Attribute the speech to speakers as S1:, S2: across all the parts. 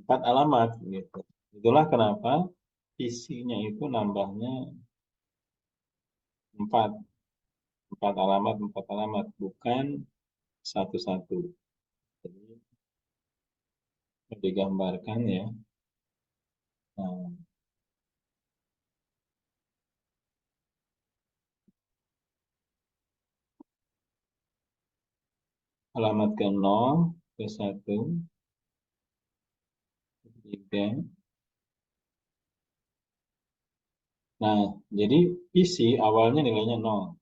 S1: 4 alamat gitu. Itulah kenapa isinya itu nambahnya 4, 4 alamat, bukan satu-satu. Jadi digambarkan ya. Nah, alamat ke 0, ke 1, 3. Nah, jadi PC awalnya nilainya 0.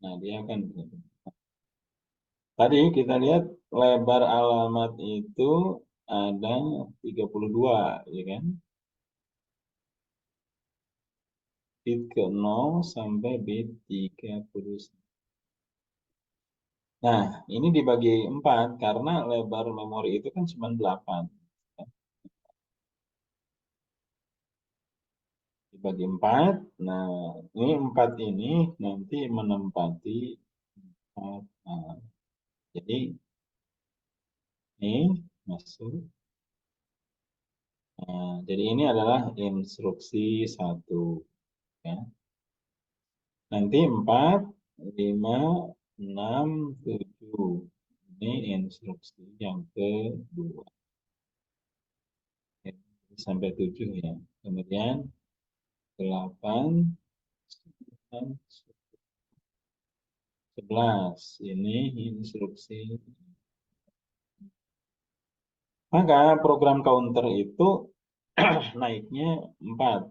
S1: Nah, dia akan tadi kita lihat lebar alamat itu ada 32, ya kan? Bit ke 0 sampai bit 31. Nah, ini dibagi 4 karena lebar memori itu kan cuma 8. Dibagi 4. Nah, ini 4 ini nanti menempati 4. Nah, jadi ini masuk. Nah, jadi ini adalah instruksi 1. Ya. Nanti 4, 5, 6, 7. Ini instruksi yang kedua. Ya, sampai 7 ya. Kemudian 8, 9, 11. Ini instruksi. Maka program counter itu naiknya 4.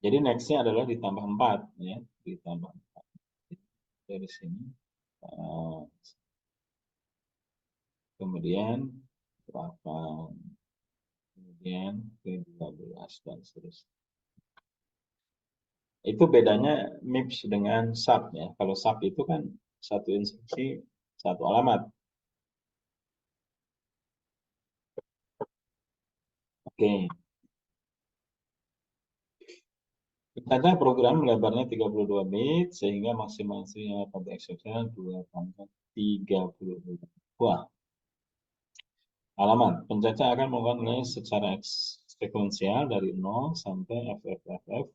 S1: Jadi nextnya adalah ditambah 4 ya, ditambah 4. Dari sini. Kemudian berapa? Kemudian ke 12 dan seterusnya. Itu bedanya MIPS dengan SAP ya. Kalau SAP itu kan satu instruksi, satu alamat. Oke. Ada program lebarnya 32 bit sehingga maksimalnya pada eksekusinya 2,32. Wah, halaman. Pencacah akan melakukan nilai secara sekuensial dari 0 sampai FFFF.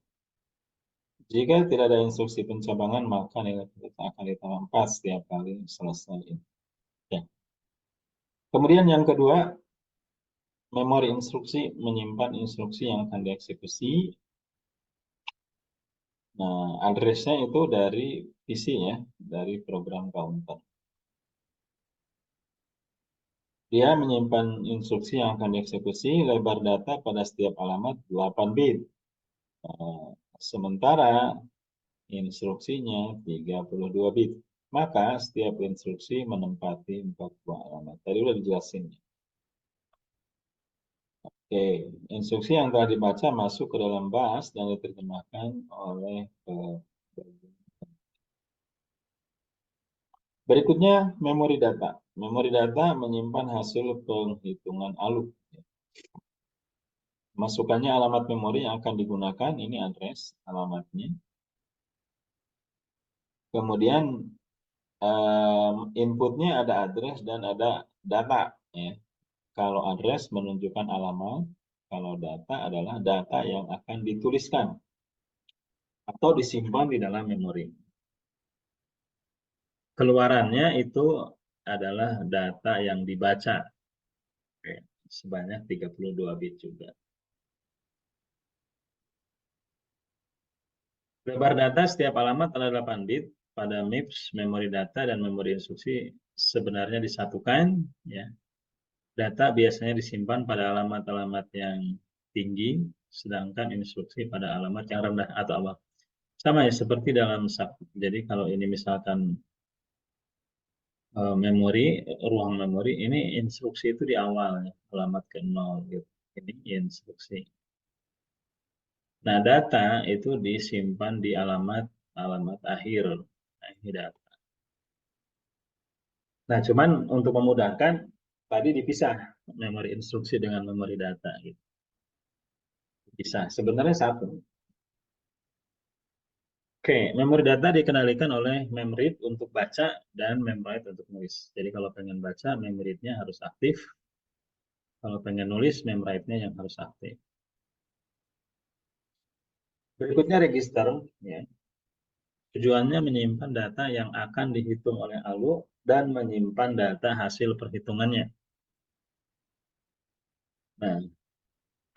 S1: Jika tidak ada instruksi pencabangan, maka nilai pencacah akan ditambah 4 setiap kali selesai. Ya. Kemudian yang kedua, memori instruksi menyimpan instruksi yang akan dieksekusi. Nah, addressnya itu dari PC ya, dari program counter. Dia menyimpan instruksi yang akan dieksekusi, lebar data pada setiap alamat 8 bit. Sementara instruksinya 32 bit. Maka setiap instruksi menempati 4 buah alamat. Tadi udah dijelasin. Oke, instruksi yang telah dibaca masuk ke dalam bus dan diterjemahkan oleh berikutnya memori data. Memori data menyimpan hasil penghitungan ALU. Masukannya alamat memori yang akan digunakan, ini address alamatnya. Kemudian inputnya ada address dan ada data. Ya. Kalau address menunjukkan alamat, kalau data adalah data yang akan dituliskan atau disimpan di dalam memori. Keluarannya itu adalah data yang dibaca. Oke, sebanyak 32 bit juga. Lebar data setiap alamat adalah 8 bit. Pada MIPS, memori data dan memori instruksi sebenarnya disatukan. Ya. Data biasanya disimpan pada alamat-alamat yang tinggi, sedangkan instruksi pada alamat yang rendah atau apa. Sama ya, seperti dalam SAP. Jadi kalau ini misalkan memori, ruang memori, ini instruksi itu di awal, ya, alamat ke 0. Gitu. Ini instruksi. Nah, data itu disimpan di alamat akhir. Nah, ini data. Nah, cuman untuk memudahkan, tadi dipisah memori instruksi dengan memori data. Gitu. Bisa, sebenarnya satu. Oke, memori data dikendalikan oleh memread untuk baca dan memwrite untuk nulis. Jadi kalau pengen baca, memreadnya harus aktif. Kalau pengen nulis, memwrite-nya yang harus aktif. Berikutnya register, ya. Tujuannya menyimpan data yang akan dihitung oleh ALU dan menyimpan data hasil perhitungannya. Nah,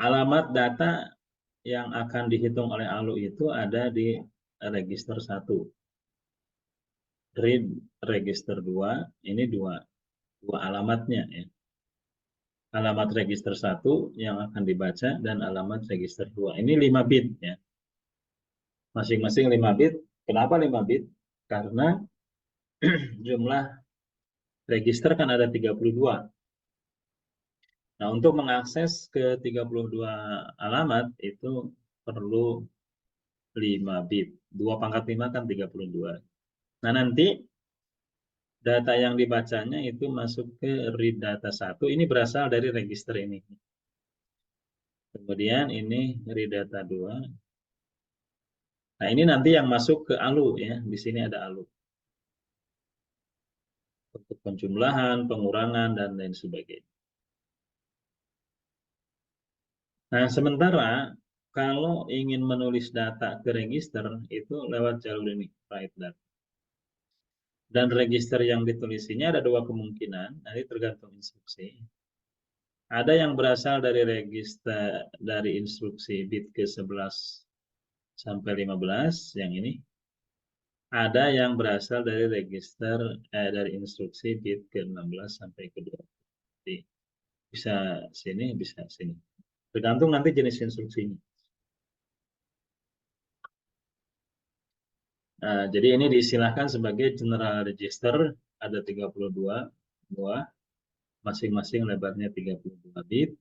S1: alamat data yang akan dihitung oleh ALU itu ada di register 1. Read register 2, ini dua alamatnya, ya. Alamat register 1 yang akan dibaca dan alamat register 2. Ini 5 bit, ya. Masing-masing 5 bit. Kenapa 5 bit? Karena jumlah register kan ada 32. Nah, untuk mengakses ke 32 alamat itu perlu 5 bit. 2 pangkat 5 kan 32. Nah, nanti data yang dibacanya itu masuk ke read data 1. Ini berasal dari register ini. Kemudian ini read data 2. Nah, ini nanti yang masuk ke ALU, ya. Di sini ada ALU. Untuk penjumlahan, pengurangan, dan lain sebagainya. Nah, sementara kalau ingin menulis data ke register, itu lewat jalur ini, write data. Dan register yang ditulis ini ada dua kemungkinan, nanti tergantung instruksi. Ada yang berasal dari register dari instruksi bit ke 11 sampai 15, yang ini. Ada yang berasal dari register dari instruksi bit ke 16 sampai ke 20. Jadi, bisa sini, bisa sini. Tergantung nanti jenis instruksinya. Nah, jadi ini diistilahkan sebagai general register, ada 32 buah, masing-masing lebarnya 32 bit.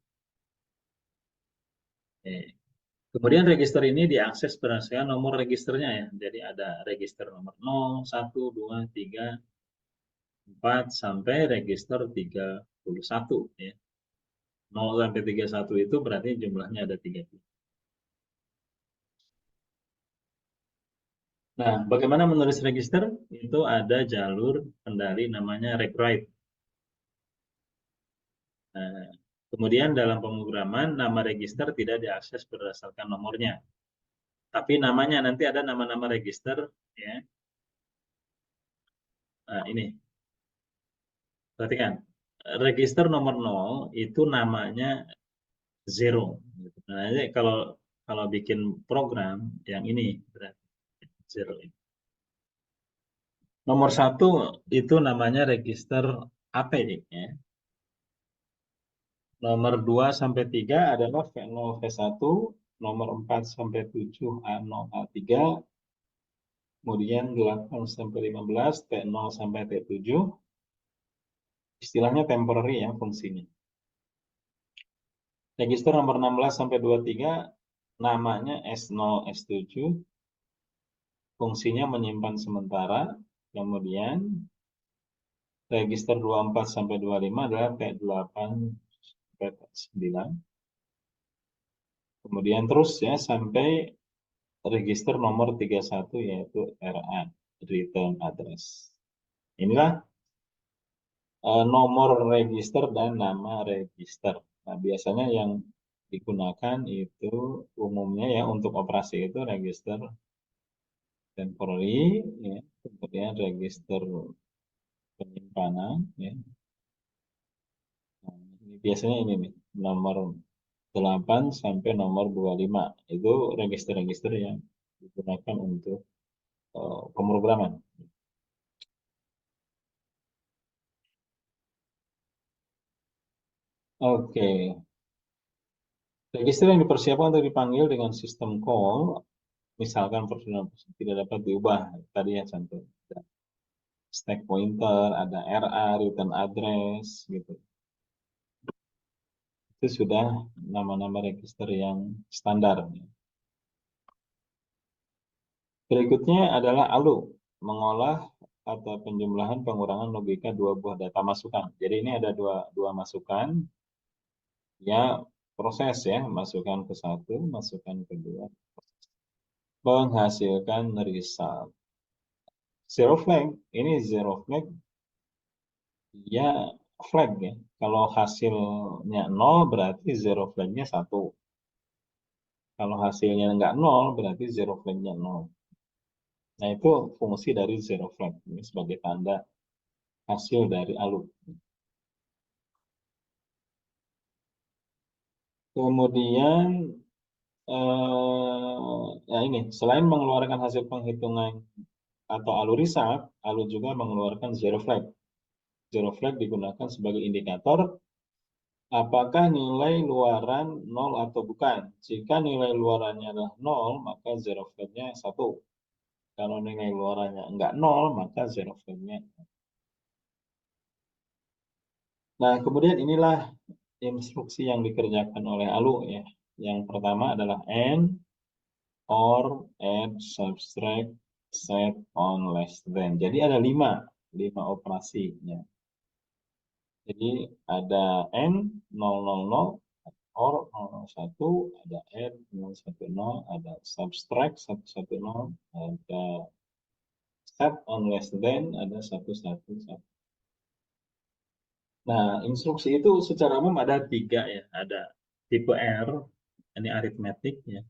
S1: Kemudian register ini diakses berdasarkan nomor registernya, ya. Jadi ada register nomor 0, 1, 2, 3, 4 sampai register 31, ya. 0 sampai 31 itu berarti jumlahnya ada 30. Nah, bagaimana menulis register? Itu ada jalur kendali namanya read-write. Nah, kemudian dalam pemrograman nama register tidak diakses berdasarkan nomornya, tapi namanya nanti ada nama-nama register, ya. Nah, ini perhatikan, register nomor 0 itu namanya zero. Nah, jadi kalau kalau bikin program yang ini berarti zero. Nomor 1 itu namanya register AP, ya. Nomor 2 sampai 3 adalah V0 V1, nomor 4 sampai 7 A0 A3, kemudian 8 sampai 15 T0 sampai T7. Istilahnya temporary, ya, fungsinya. Register nomor 16 sampai 23 namanya S0 S7, fungsinya menyimpan sementara. Kemudian register 24 sampai 25 adalah T8 sampai T9. Kemudian terus, ya, sampai register nomor 31 yaitu RA, return address. Inilah nomor register dan nama register. Nah, biasanya yang digunakan itu umumnya, ya, untuk operasi itu register temporary, ya, kemudian register penyimpanan, ya. Nah, ini biasanya ini nih, nomor 8 sampai nomor 25 itu register-register yang digunakan untuk pemrograman. Oke, register yang dipersiapkan untuk dipanggil dengan sistem call, misalkan personal tidak dapat diubah, tadi ya contoh, ada stack pointer, ada RA, return address, gitu. Itu sudah nama-nama register yang standar. Berikutnya adalah ALU, mengolah atau penjumlahan pengurangan logika dua buah data masukan. Jadi ini ada dua masukan, ya, proses, ya, masukan ke 1, masukan ke 2. menghasilkan result. Zero flag, ini zero flag, ya flag ya. Kalau hasilnya 0 berarti zero flagnya 1. Kalau hasilnya nggak 0 berarti zero flagnya 0. Nah itu fungsi dari zero flag, ini sebagai tanda hasil dari ALU. Kemudian ya ini selain mengeluarkan hasil penghitungan atau ALU result, ALU juga mengeluarkan zero flag. Zero flag digunakan sebagai indikator apakah nilai luaran 0 atau bukan. Jika nilai luarannya adalah 0, maka zero flagnya 1. Kalau nilai luarannya enggak 0, maka zero flagnya. Nah, kemudian inilah instruksi yang dikerjakan oleh ALU ya. Yang pertama adalah AND, OR, add, subtract, set, on, less than. Jadi ada 5 operasinya. Jadi ada AND 000, OR 001, ada add 010, ada subtract 110, ada set, on, less than, ada 111. Nah, instruksi itu secara umum ada 3 ya. Ada tipe R, ini aritmetik ya.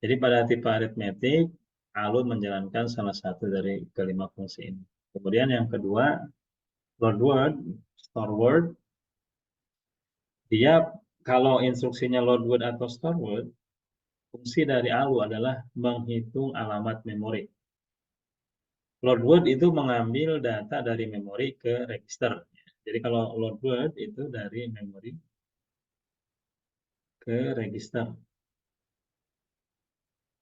S1: Jadi pada tipe aritmetik, ALU menjalankan salah satu dari kelima fungsi ini. Kemudian yang kedua, load word, store word. Dia kalau instruksinya load word atau store word, fungsi dari ALU adalah menghitung alamat memori. Load word itu mengambil data dari memori ke register. Jadi kalau load word itu dari memori ke register.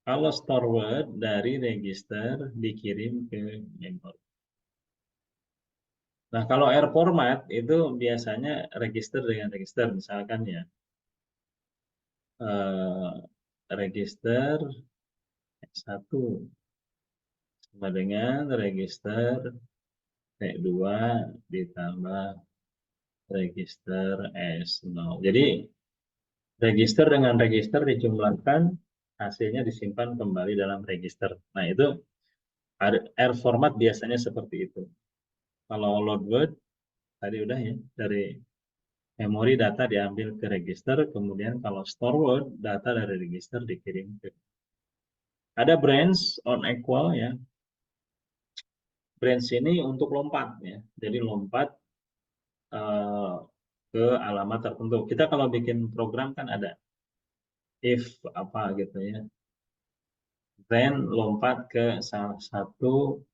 S1: Kalau store word dari register dikirim ke memori. Nah, kalau R format itu biasanya register dengan register, misalkan ya, register 1 sama dengan register T2 ditambah register S0. Jadi, register dengan register dijumlahkan, hasilnya disimpan kembali dalam register. Nah, itu R format biasanya seperti itu. Kalau load word, tadi udah ya, dari memori data diambil ke register, kemudian kalau store word, data dari register dikirim ke. Ada branch on equal ya. Branch ini untuk lompat ya. Jadi lompat ke alamat tertentu. Kita kalau bikin program kan ada if apa gitu ya. Then lompat ke salah satu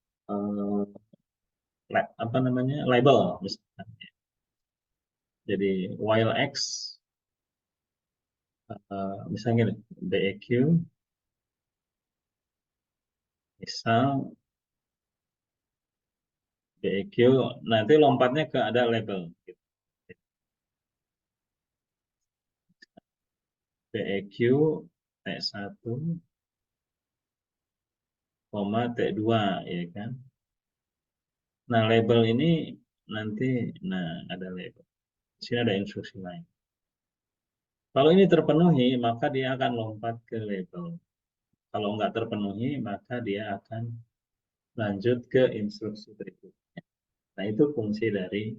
S1: apa namanya label misalnya. Jadi while x misalnya BEQ misal BEQ nanti lompatnya ke ada label gitu. BEQ T1 T2 ya kan. Nah, label ini nanti ada label. Di sini ada instruksi lain. Kalau ini terpenuhi, maka dia akan lompat ke label. Kalau nggak terpenuhi, maka dia akan lanjut ke instruksi berikutnya. Nah, itu fungsi dari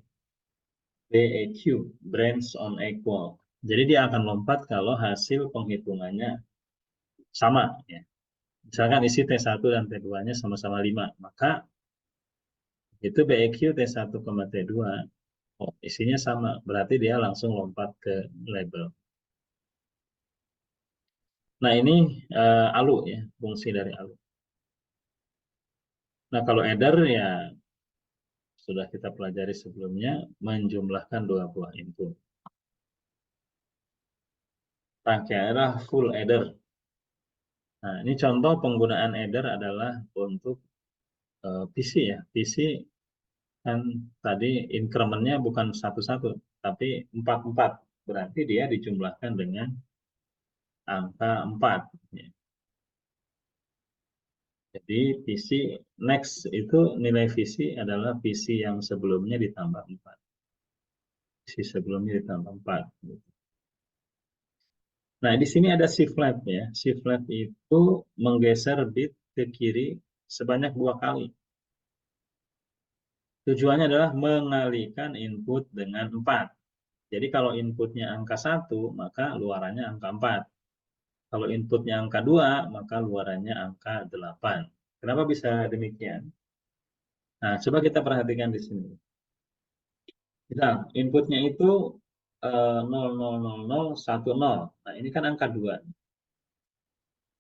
S1: BEQ, branch on equal. Jadi dia akan lompat kalau hasil penghitungannya sama. Ya. Misalkan isi T1 dan T2-nya sama-sama 5, maka itu BEQ T1, T2, isinya sama. Berarti dia langsung lompat ke label. Nah, ini ALU ya, fungsi dari ALU. Nah, kalau adder ya sudah kita pelajari sebelumnya, menjumlahkan 2 buah input. Rangkaiannya full adder. Nah, ini contoh penggunaan adder adalah untuk PC ya. PC kan tadi incrementnya bukan 1-1, tapi 4-4. Berarti dia dijumlahkan dengan angka 4. Ya. Jadi PC next itu nilai PC adalah PC yang sebelumnya ditambah 4. PC sebelumnya ditambah 4. Nah, di sini ada shift left ya. Shift left itu menggeser bit ke kiri sebanyak 2 kali. Tujuannya adalah mengalihkan input dengan 4. Jadi kalau inputnya angka 1, maka luarannya angka 4. Kalau inputnya angka 2, maka luarannya angka 8. Kenapa bisa demikian? Nah, coba kita perhatikan di sini. Misal, inputnya itu 0,000,10. Nah, ini kan angka 2.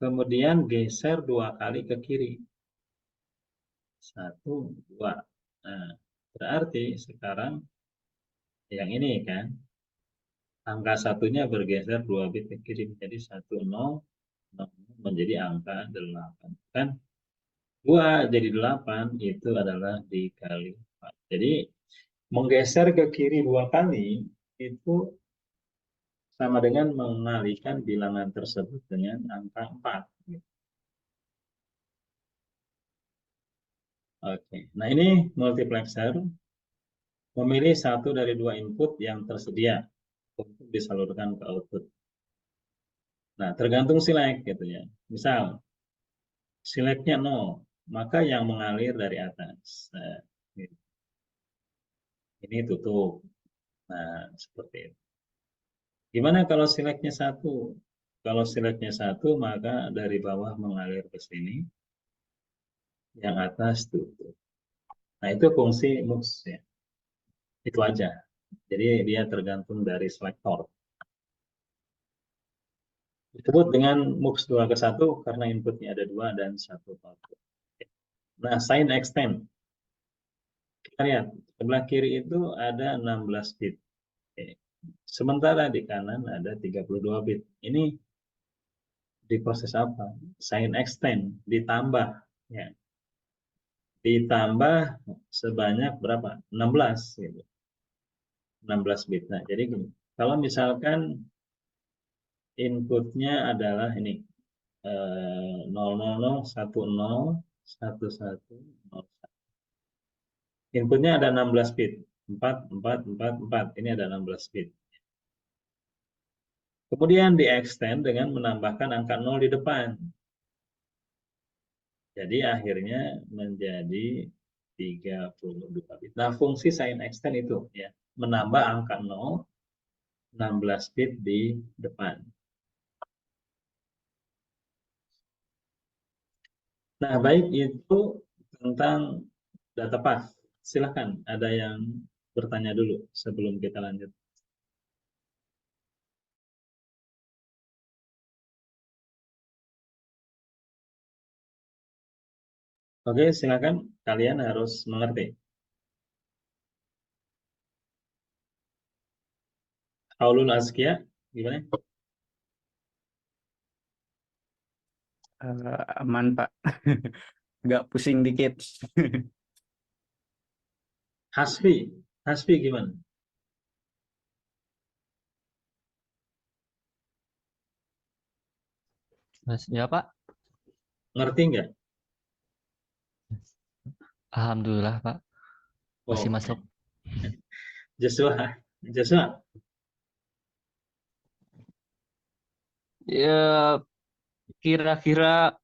S1: Kemudian geser 2 kali ke kiri. 1, 2. Nah, berarti sekarang yang ini kan, angka satunya bergeser 2 bit ke kiri. Jadi 10 menjadi angka 8. Kan 2 jadi 8 itu adalah dikali 4. Jadi menggeser ke kiri 2 kali itu sama dengan mengalihkan bilangan tersebut dengan angka 4. Oke, nah ini multiplexer memilih satu dari 2 input yang tersedia untuk disalurkan ke output. Nah, tergantung select gitu ya. Misal, selectnya 0, maka yang mengalir dari atas. Nah, ini tutup. Nah, seperti itu. Gimana kalau selectnya 1? Kalau selectnya 1, maka dari bawah mengalir ke sini, yang atas tutup. Nah, itu fungsi MUX ya. Itu aja. Jadi dia tergantung dari selektor. Disebut dengan MUX 2 ke 1 karena inputnya ada 2 dan 1 output. Nah, sign extend. Kita lihat, sebelah kiri itu ada 16 bit. Sementara di kanan ada 32 bit. Ini diproses apa? Sign extend, ditambah. Ya. Ditambah sebanyak berapa? 16. Gitu. 16 bit. Nah, jadi gini, kalau misalkan inputnya adalah ini, 000101111. Inputnya ada 16 bit. 4, 4, 4, 4. Ini ada 16 bit. Kemudian di-extend dengan menambahkan angka 0 di depan. Jadi akhirnya menjadi 32 bit. Nah, fungsi sign extend itu ya, menambah angka 0, 16 bit di depan. Nah, baik itu tentang data path. Silahkan, ada yang bertanya dulu sebelum kita lanjut. Oke, silakan. Kalian harus mengerti. Aulul Azkia, gimana?
S2: Aman Pak, nggak pusing dikit.
S1: Hasfi, Hasfi gimana?
S3: Mas, ya Pak,
S1: Ngerti nggak?
S3: Alhamdulillah Pak, masih
S1: Oke.
S3: masuk.
S1: Joshua, Joshua,
S4: Ya, kira-kira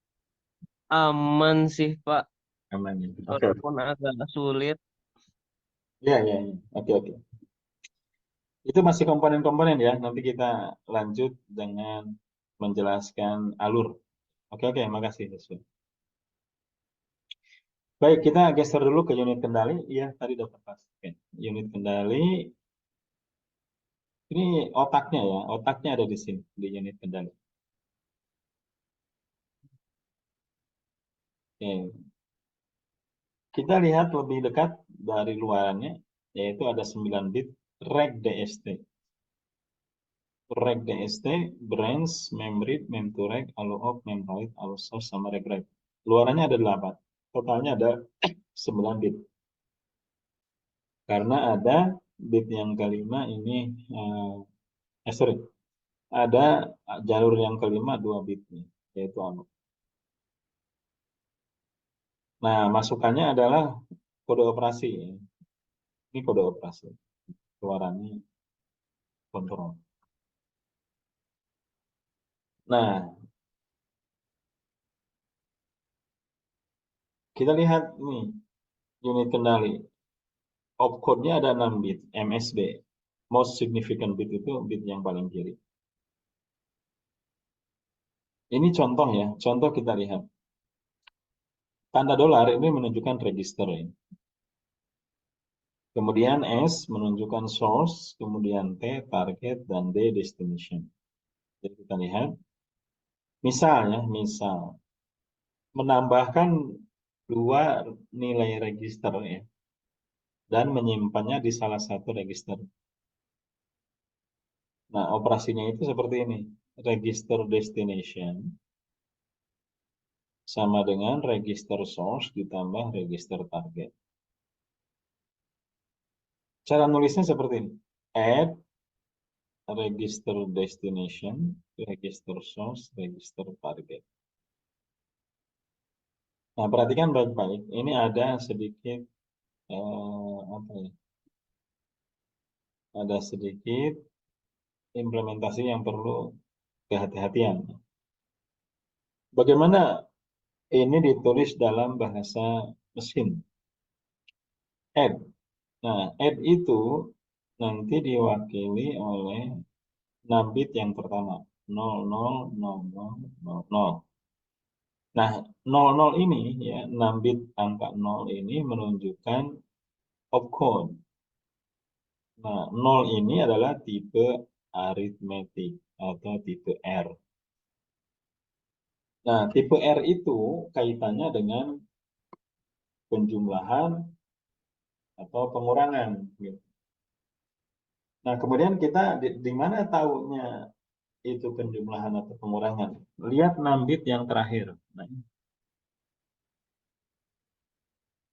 S4: aman sih, Pak.
S1: aman ya. Oke, oke.
S4: Walaupun agak sulit.
S1: Ya, ya, ya. Oke, oke. Itu masih komponen-komponen ya. Nanti kita lanjut dengan menjelaskan alur. Oke, oke. Makasih, Joshua. Baik, kita geser dulu ke unit kendali. Iya, tadi dapat pas. Oke. Unit kendali. Ini otaknya ya. Otaknya ada di sini, di unit kendali. Oke. Kita lihat lebih dekat dari luarannya, yaitu ada 9 bit reg DST. Reg DST, branch, memread, mem2reg, allo-op, mem-write, allo-source, sama reg-reg. Luarannya ada 8. Totalnya ada 9 bit. Karena ada bit yang kelima ini, sorry, ada jalur yang kelima 2 bitnya, yaitu allo. Nah, masukannya adalah kode operasi. Ini kode operasi. Luarannya kontrol. Nah, kita lihat nih unit kendali. Opcode-nya ada 6 bit, MSB. Most significant bit itu bit yang paling kiri. Ini contoh ya, contoh kita lihat. Tanda dolar ini menunjukkan register ya. Kemudian S menunjukkan source, kemudian T target, dan D destination. Jadi kita lihat, misalnya, misal menambahkan 2 nilai register ya, dan menyimpannya di salah satu register. Nah, operasinya itu seperti ini. Register destination sama dengan register source ditambah register target. Cara nulisnya seperti ini. Add register destination, register source, register target. Nah, perhatikan baik-baik. Ini ada sedikit apa ya? Ada sedikit implementasi yang perlu kehati-hatian. Bagaimana ini ditulis dalam bahasa mesin? Add. Nah, add itu nanti diwakili oleh 6 bit yang pertama. 000000. Nah, 00 ini ya, 6 bit angka 0 ini menunjukkan opcode. Nah, 0 ini adalah tipe aritmetik atau tipe R. Nah, tipe R itu kaitannya dengan penjumlahan atau pengurangan. Gitu. Nah, kemudian kita di mana tahunya itu penjumlahan atau pengurangan? Lihat 6 bit yang terakhir. Nah,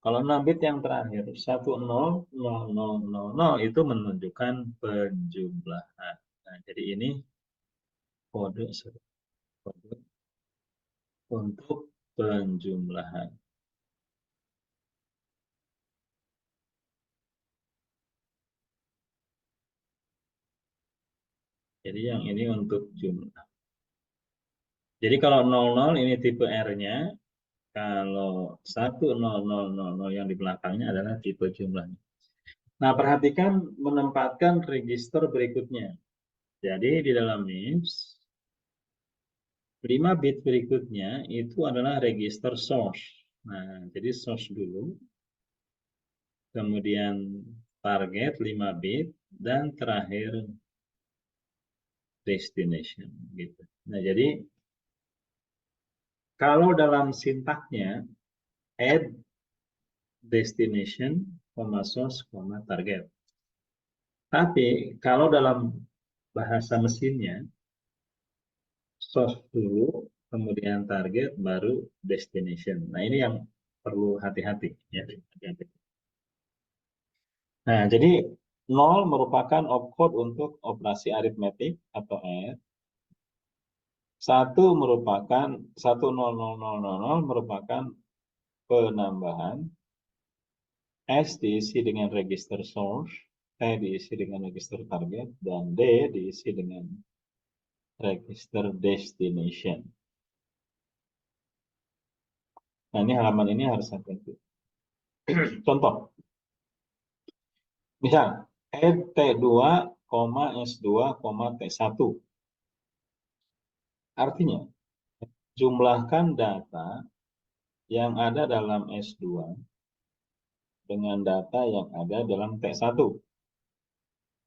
S1: kalau 6 bit yang terakhir, 100000 itu menunjukkan penjumlahan. Nah, jadi ini kode untuk penjumlahan. Jadi yang ini untuk jumlah. Jadi kalau 00 ini tipe R-nya, kalau 100000 yang di belakangnya adalah tipe jumlahnya. Nah, perhatikan menempatkan register berikutnya. Jadi di dalam MIPS 5 bit berikutnya itu adalah register source. Nah, jadi source dulu. Kemudian target 5 bit dan terakhir destination gitu. Nah, jadi kalau dalam sintaknya add destination, source, target. Tapi kalau dalam bahasa mesinnya source dulu, kemudian target, baru destination. Nah, ini yang perlu hati-hati ya. Nah, jadi 0 merupakan opcode untuk operasi aritmetik atau add. 1 merupakan 100000 merupakan penambahan. S diisi dengan register source, T diisi dengan register target, dan D diisi dengan register destination. Nah, ini halaman ini harus hati-hati. Contoh. Misal, add T2, S2, T1. Artinya, jumlahkan data yang ada dalam S2 dengan data yang ada dalam T1.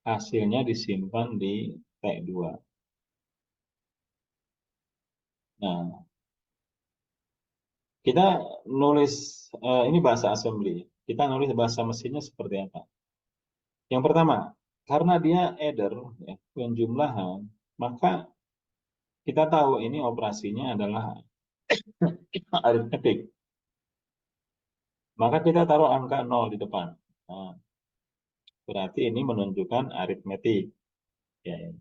S1: Hasilnya disimpan di T2. Nah, kita nulis, ini bahasa assembly. Kita nulis bahasa mesinnya seperti apa? Yang pertama, karena dia adder, ya, penjumlahan, maka kita tahu ini operasinya adalah aritmetik. Maka kita taruh angka 0 di depan. Nah, berarti ini menunjukkan aritmetik. Ya,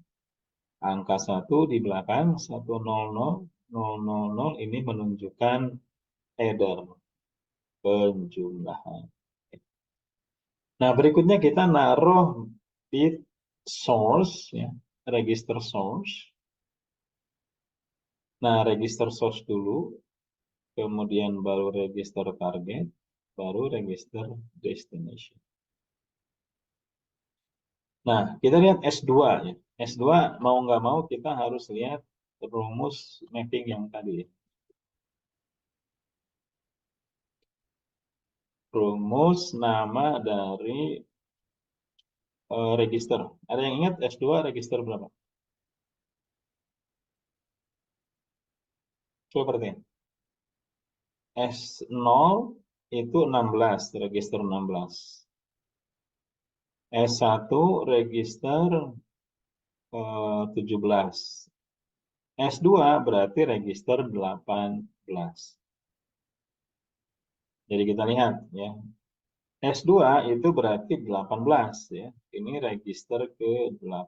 S1: angka 1 di belakang, 1000000 ini menunjukkan header, penjumlahan. Nah, berikutnya kita naruh bit source, ya, register source. Nah, register source dulu, kemudian baru register target, baru register destination. Nah, kita lihat S2 ya. S2 mau nggak mau kita harus lihat rumus mapping yang tadi ya. Rumus nama dari register. Ada yang ingat S2 register berapa? Coba perhatikan. S0 itu 16, register 16. S1 register 17. S2 berarti register 18. Jadi kita lihat ya. S2 itu berarti 18 ya. Ini register ke-8.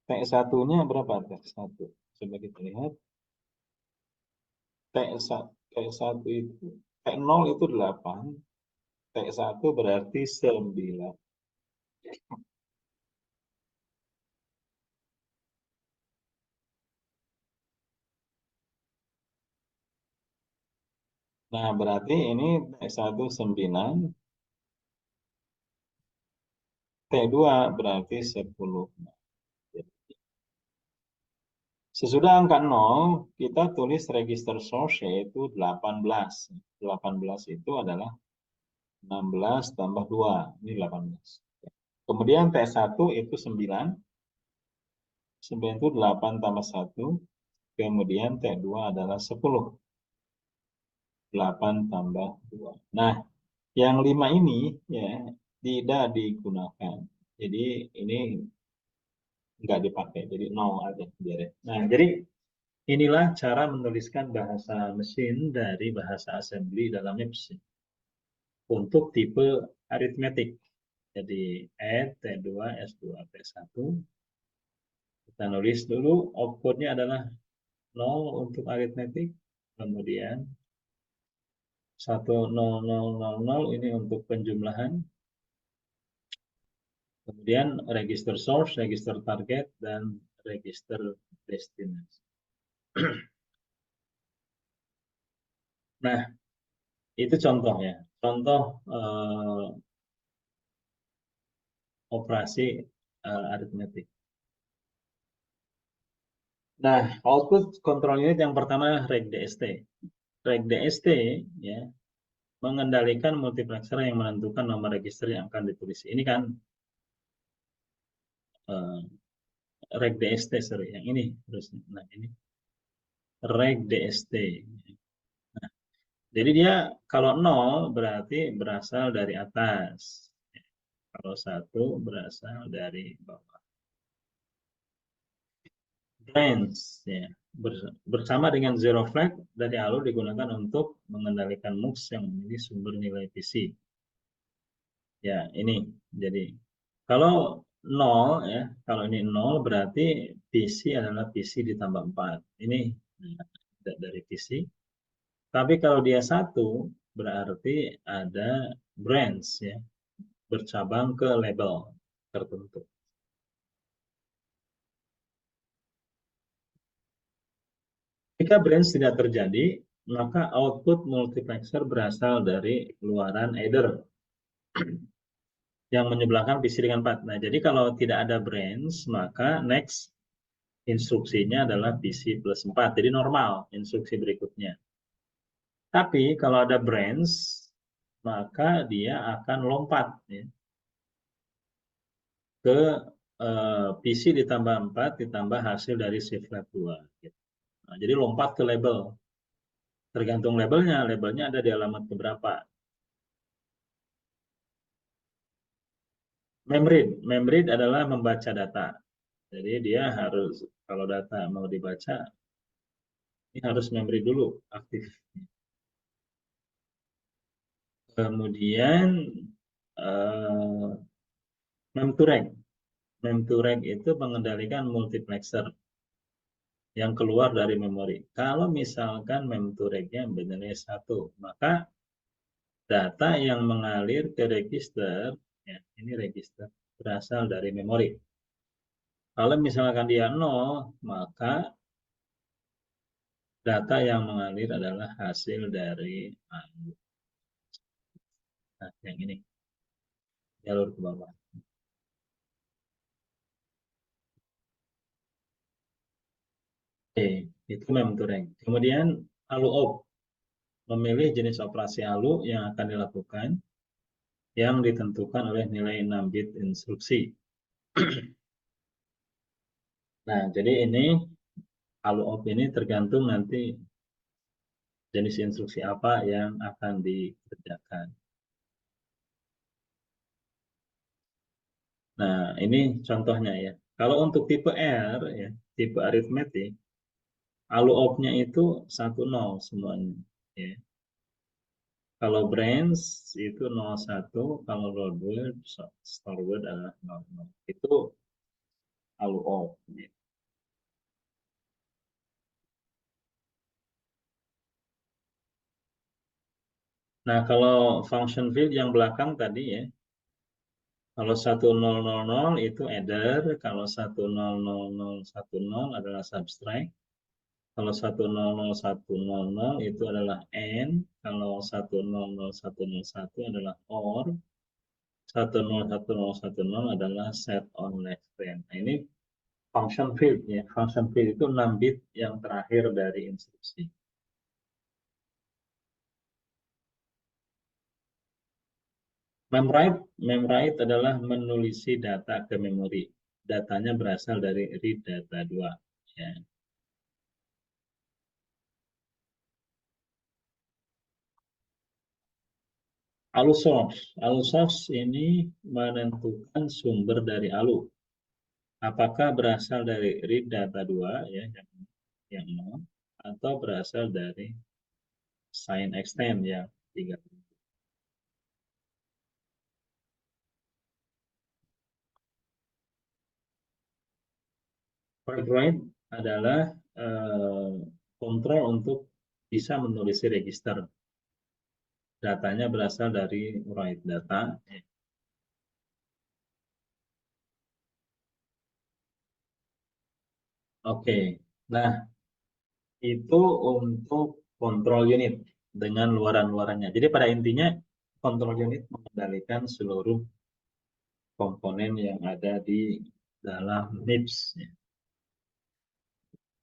S1: T1-nya berapa T1? Coba kita lihat. T1 itu T0 itu 8. T1 berarti 9. Nah, berarti ini T1 9, T2 berarti 10. Sesudah angka 0, kita tulis register source yaitu 18. 18 itu adalah 16 tambah 2. Ini 18. Kemudian T1 itu 9. 9 itu 8 tambah 1. Kemudian T2 adalah 10. 8 tambah 2. Nah, yang 5 ini ya tidak digunakan. Jadi ini nggak dipakai. Jadi 0 aja. Nah, jadi inilah cara menuliskan bahasa mesin dari bahasa assembly dalam MIPS untuk tipe aritmetik. Jadi add T2, S2, T1. Kita nulis dulu, outputnya adalah 0 untuk aritmetik, kemudian 10000 ini untuk penjumlahan, kemudian register source, register target, dan register destination. Nah, itu contoh ya, contoh operasi aritmetik. Nah, output control unit yang pertama regDST. RegDST ya mengendalikan multiplexer yang menentukan nomor register yang akan ditulis. Ini kan regDST, sorry, yang ini terus. Nah, ini regDST. Nah, jadi dia kalau 0 berarti berasal dari atas. Kalau 1 berasal dari bawah. Branch ya. Bersama dengan zero flag dari alur digunakan untuk mengendalikan MUX yang memilih sumber nilai PC. Ya, ini. Jadi kalau 0 ya, kalau ini 0 berarti PC adalah PC ditambah 4. Ini dari PC. Tapi kalau dia 1 berarti ada branch ya, bercabang ke label tertentu. Jika branch tidak terjadi, maka output multiplexer berasal dari keluaran adder yang menyebelahkan PC dengan 4. Nah, jadi kalau tidak ada branch, maka next instruksinya adalah PC plus 4. Jadi normal instruksi berikutnya. Tapi kalau ada branch, maka dia akan lompat ya, ke PC ditambah 4 ditambah hasil dari shift left 2. Gitu. Nah, jadi lompat ke label. Tergantung labelnya. Labelnya ada di alamat keberapa. Memread. Memread adalah membaca data. Jadi dia harus, kalau data mau dibaca, ini harus memread dulu aktif. Kemudian mem2reg. Mem2reg itu mengendalikan multiplexer yang keluar dari memori. Kalau misalkan mem2reg-nya bernilai 1, maka data yang mengalir ke register, ya, ini register, berasal dari memori. Kalau misalkan dia 0, maka data yang mengalir adalah hasil dari ALU. Nah, yang ini, jalur ke bawah. Oke, itu memturing. Kemudian ALU op, memilih jenis operasi ALU yang akan dilakukan yang ditentukan oleh nilai 6 bit instruksi. Nah, jadi ini ALU op ini tergantung nanti jenis instruksi apa yang akan dikerjakan. Nah, ini contohnya ya. Kalau untuk tipe R, ya, tipe aritmetik, ALU op-nya itu 1-0 semuanya. Ya. Kalau branch itu 01, kalau load word, store word adalah 00. Itu ALU op. Ya. Nah, kalau function field yang belakang tadi ya, kalau 1000 itu adder, kalau 10010 adalah subtract, kalau 100100 itu adalah AND, kalau 100101 adalah OR, 101010 adalah set on left hand. Nah, ini function field ya. Function field itu 6 bit yang terakhir dari instruksi. Memwrite adalah menulisi data ke memori. Datanya berasal dari read data 2 ya. ALU source. ALU source ini menentukan sumber dari ALU. Apakah berasal dari read data 2 ya yang 0 atau berasal dari sign extend yang 3. Write adalah kontrol untuk bisa menulis register. Datanya berasal dari write data. Oke, nah itu untuk kontrol unit dengan luaran-luarannya. Jadi pada intinya kontrol unit mengendalikan seluruh komponen yang ada di dalam MIPS.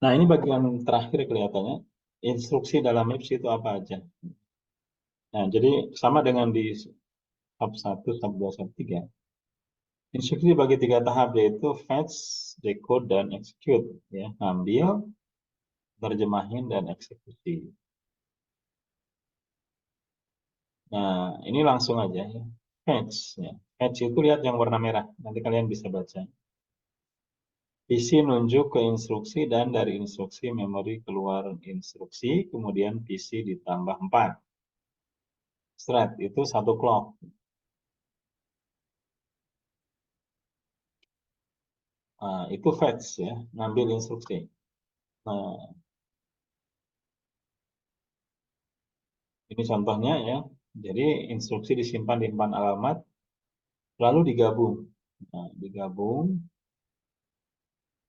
S1: Nah, ini bagian terakhir kelihatannya. Instruksi dalam MIPS itu apa aja? Nah, jadi sama dengan di sub 1, sub 2, sub 3. Instruksi dibagi 3 tahap, yaitu fetch, decode, dan execute. Ya, ambil, terjemahin, dan eksekusi. Nah, ini langsung aja ya. Fetch. Ya. Fetch itu lihat yang warna merah. Nanti kalian bisa baca. PC nunjuk ke instruksi dan dari instruksi memori keluar instruksi, kemudian PC ditambah 4. Thread itu 1 clock. Nah, itu fetch ya, ngambil instruksi. Nah, ini contohnya ya. Jadi instruksi disimpan di 4 alamat, lalu digabung. Nah, digabung.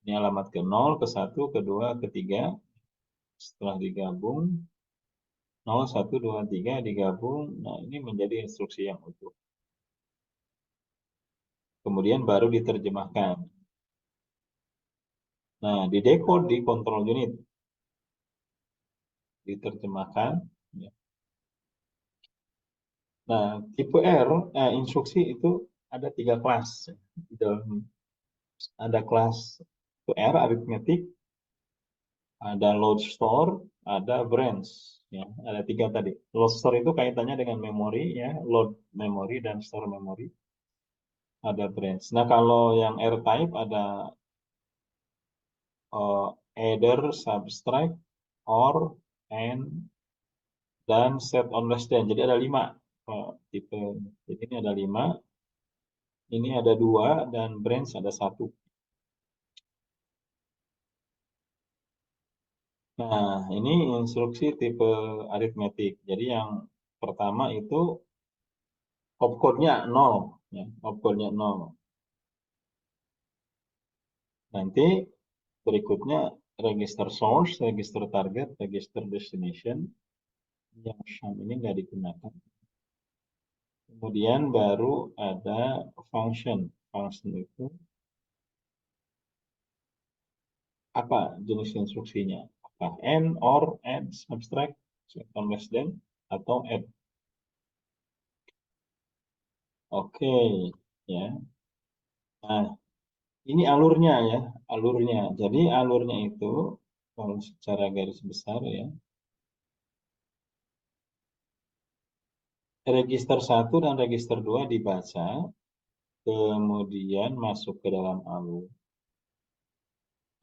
S1: Ini alamat ke 0, ke 1, ke 2, ke 3. Setelah digabung, 0, 1, 2, 3 digabung. Nah, ini menjadi instruksi yang utuh. Kemudian baru diterjemahkan. Nah, di decode di control unit. Diterjemahkan. Ya. Nah, tipe R, instruksi itu ada 3 kelas. Di dalam ada kelas R, aritmetik, ada load store, ada branch. Ya, ada 3 tadi. Load store itu kaitannya dengan memori, ya, load memory dan store memory. Ada branch. Nah, kalau yang R-type ada either, subtract, or, and, dan set on less than. Jadi ada 5 tipe. Jadi ini ada 5. Ini ada 2 dan branch ada 1. Nah, ini instruksi tipe aritmetik. Jadi yang pertama itu opcode-nya 0. Ya, opcode-nya 0. Nanti berikutnya register source, register target, register destination. Yang sham ini nggak digunakan. Kemudian baru ada function. Function itu apa jenis instruksinya? Apa and, or, and, subtract, second less than, atau add. Oke, ya. Nah, ini alurnya ya, alurnya. Jadi alurnya itu kalau secara garis besar ya, register 1 dan register 2 dibaca, kemudian masuk ke dalam alur.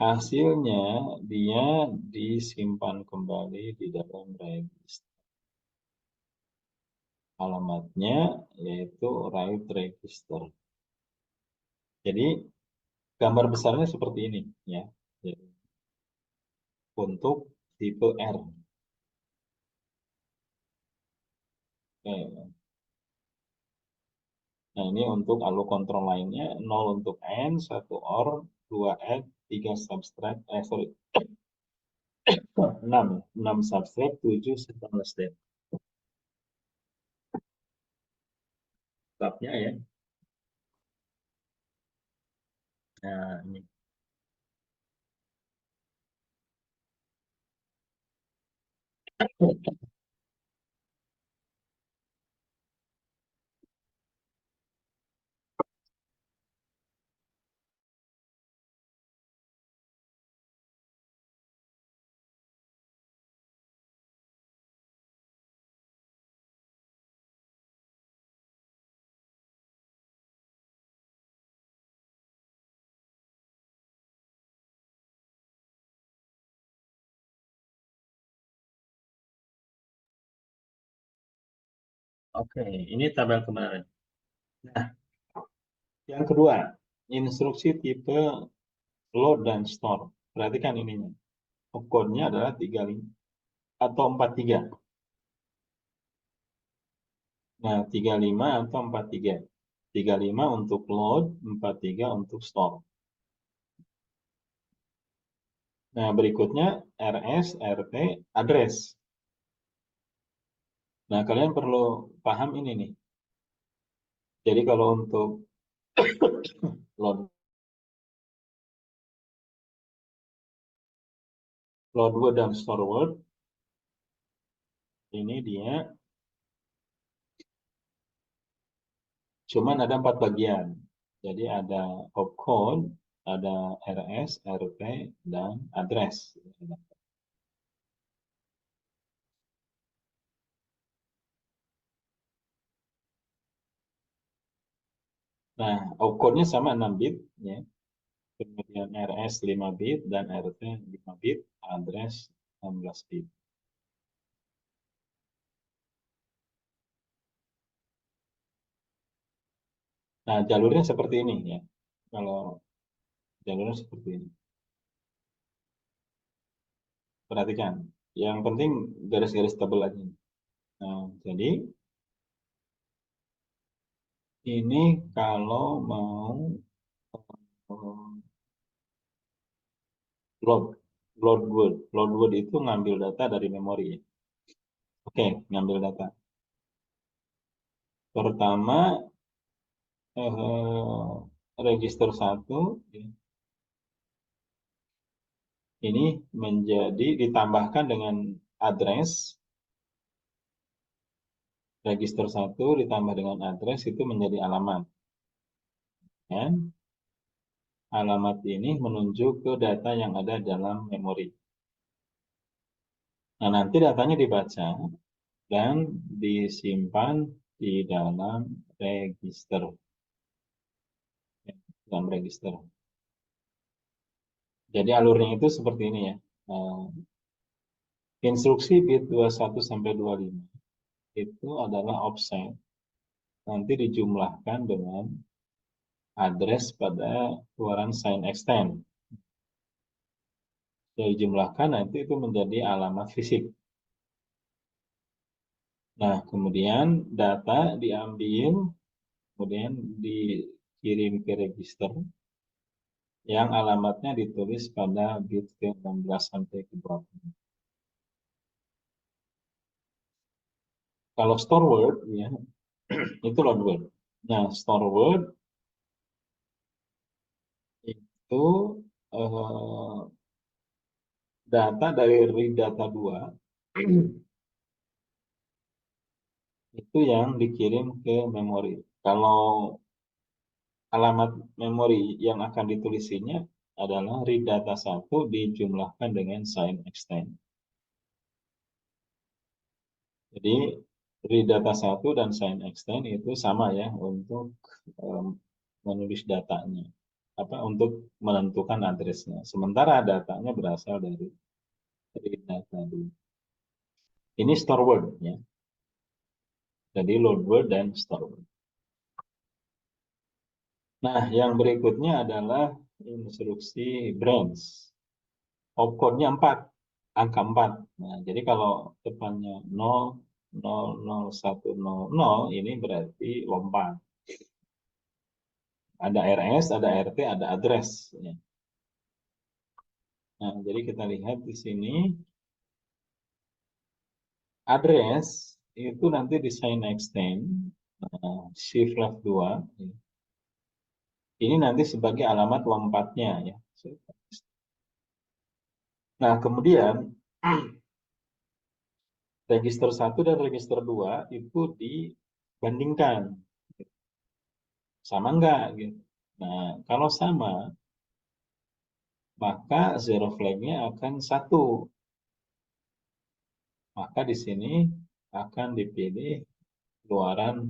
S1: Hasilnya dia disimpan kembali di dalam register. Alamatnya yaitu write register. Jadi gambar besarnya seperti ini ya. Jadi, untuk tipe R. Oke. Nah, ini untuk alur kontrol lainnya, 0 untuk AND, 1 OR, 2 ADD, 3 subtract, 6 subtract, 7 second less than. Tabnya ya. Nah, ini. Oke, ini tabel kemarin. Nah, yang kedua, instruksi tipe load dan store. Perhatikan ininya. Opcode-nya adalah 35 atau 43. Nah, 35 atau 43. 35 untuk load, 43 untuk store. Nah, berikutnya RS, RT, address. Nah, kalian perlu paham ini nih. Jadi kalau untuk load word dan store word, ini dia cuman ada 4 bagian. Jadi ada opcode, ada RS, RT, dan address. Nah, opcode-nya sama 6 bit, ya. Kemudian RS 5 bit dan RT 5 bit, address 16 bit. Nah, jalurnya seperti ini ya. Kalau jalurnya seperti ini. Perhatikan. Yang penting garis-garis tebal aja. Nah, jadi ini kalau mau load load word itu ngambil data dari memori ya. Oke, ngambil data. Pertama register 1 ini menjadi ditambahkan dengan address. Register 1 ditambah dengan address itu menjadi alamat. Ya. Alamat ini menuju ke data yang ada dalam memori. Nah, nanti datanya dibaca dan disimpan di dalam register. Dalam register. Jadi alurnya itu seperti ini ya. Instruksi bit 21 sampai 25 itu adalah offset. Nanti dijumlahkan dengan address pada keluaran sign extend. Jadi dijumlahkan nanti itu menjadi alamat fisik. Nah, kemudian data diambil, kemudian dikirim ke register. yang alamatnya ditulis pada bit ke-16 sampai ke-20. Kalau store word, ya, itu load word. Nah, store word itu eh, data dari read data 2 itu yang dikirim ke memori. Kalau alamat memori yang akan ditulisinya adalah read data 1 dijumlahkan dengan sign extend. Jadi read data 1 dan sign extend itu sama ya untuk menulis datanya. Untuk menentukan addressnya. Sementara datanya berasal dari read data dulu. Ini store word ya. Jadi load word dan store word. Nah, yang berikutnya adalah instruksi branch. Opcode-nya 4, angka 4. Nah, jadi kalau depannya 0, 0, 0, 1, 0, 0, ini berarti lompat. Ada RS, ada RT, ada address. Ya. Nah, jadi kita lihat di sini, address itu nanti di sign extend, shift left 2. Ini nanti sebagai alamat lompatnya ya. Nah, kemudian register 1 dan register 2 itu dibandingkan. Sama enggak gitu. Nah, kalau sama, maka zero flag-nya akan 1. Maka di sini akan dipilih keluaran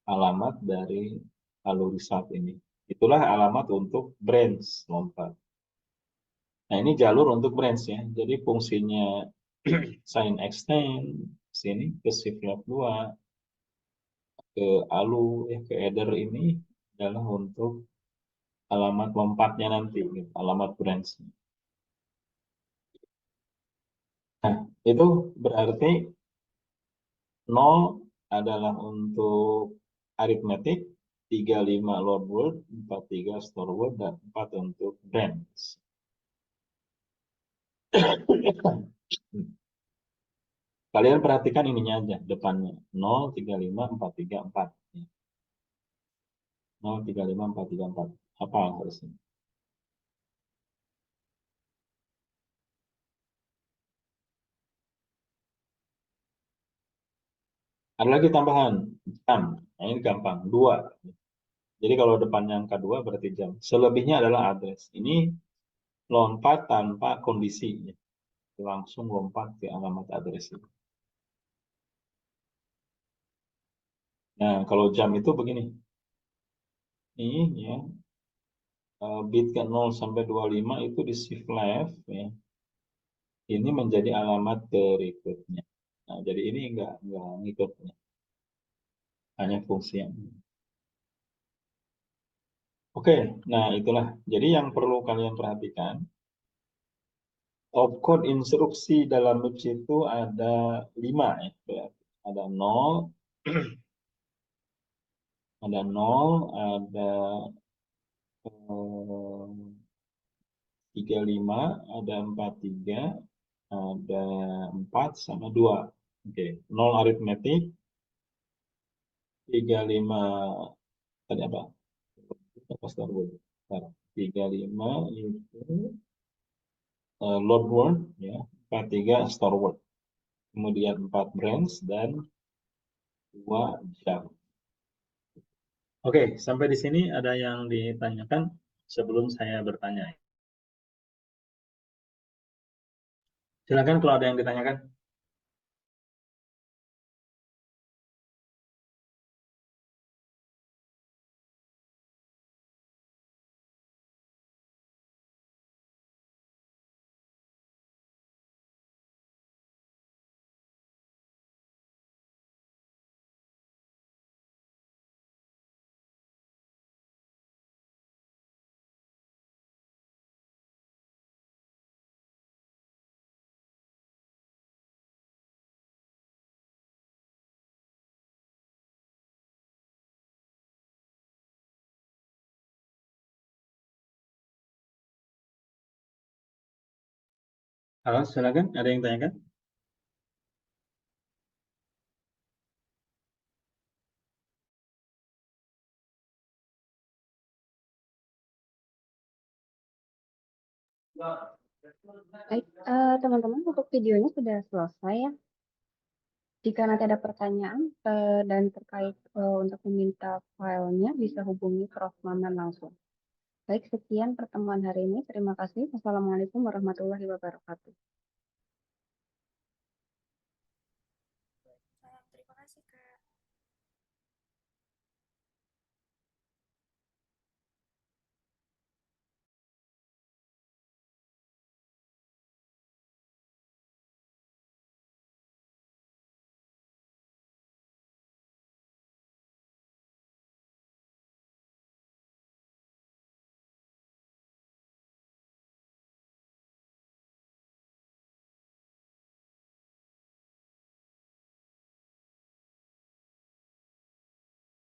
S1: alamat dari lalu result ini. Itulah alamat untuk branch lompat. Nah, ini jalur untuk branch ya. Jadi fungsinya sign extend sini ke shift left 2 ke alu ya ke header ini adalah untuk alamat lompatnya nanti gitu, alamat branch. Nah, itu berarti 0 adalah untuk arithmetic, 35 load word, 43 store word, dan 4 untuk branch. Kalian perhatikan ininya aja, depannya 0, 35, 43, 4. 0, 35, 43, 4. Apa harusnya? Ada lagi tambahan, jam. Nah, ini gampang, 2. Jadi kalau depannya angka 2 berarti jam. Selebihnya adalah address. Ini lompat tanpa kondisi. Langsung lompat ke alamat address ini. Nah, kalau jam itu begini. Ini ya, bit ke 0 sampai 25 itu di shift left ya. Ini menjadi alamat berikutnya. Nah, jadi ini enggak ngikutnya. Hanya fungsi yang ini. Oke, nah itulah. Jadi yang perlu kalian perhatikan, opcode instruksi dalam MIPS itu ada 5 ya. Berarti. Ada 0, ada 0, ada 35, ada 43, ada 4 sama 2. Oke, 0 aritmetik, 35 tadi apa? Apa start word? 35 itu load word ya, 43 store word. Kemudian 4 branch dan 2 jam. Oke, sampai di sini ada yang ditanyakan sebelum saya bertanya. Silakan kalau ada yang ditanyakan. Halo, silakan. Ada yang tanyakan?
S5: Baik, teman-teman, untuk videonya sudah selesai ya. Jika nanti ada pertanyaan dan terkait untuk meminta filenya, bisa hubungi Prof. Maman langsung. Baik, sekian pertemuan hari ini. Terima kasih. Wassalamualaikum warahmatullahi wabarakatuh.